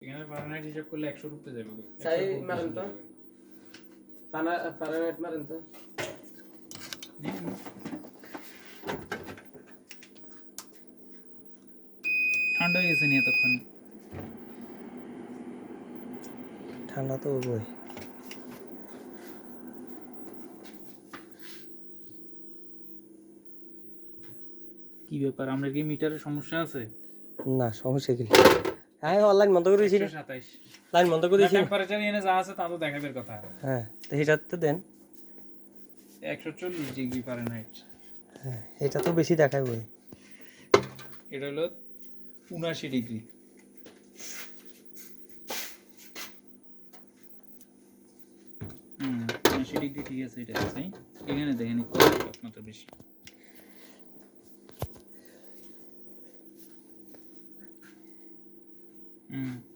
এখানে ফারেনহাইট হিসাব করলে 100 রুপে যাবে। চাই মারেন তো ফারেনহাইট মারেন তো ঠান্ডা হয়ে গেছে নি এতক্ষণ। ঠান্ডা তো হইবই। কি ব্যাপার, আমরা কি মিটারের সমস্যা আছে? না সমস্যা কি? হ্যাঁ অনলাইন বন্ধ করে দিয়েছি। 127 লাইন বন্ধ করে দিয়েছি। টেম্পারেচার এনে যা আছে তা তো দেখাবের কথা। হ্যাঁ তো এটা তো দেন 140 ডিগ্রি ফারেনহাইট। হ্যাঁ এটা তো বেশি দেখাবে। এটা হলো 79 ডিগ্রি। হুম 79 ডিগ্রি ঠিক আছে। এটা আছে এখানে দেখেন একটু তাপমাত্রা বেশি।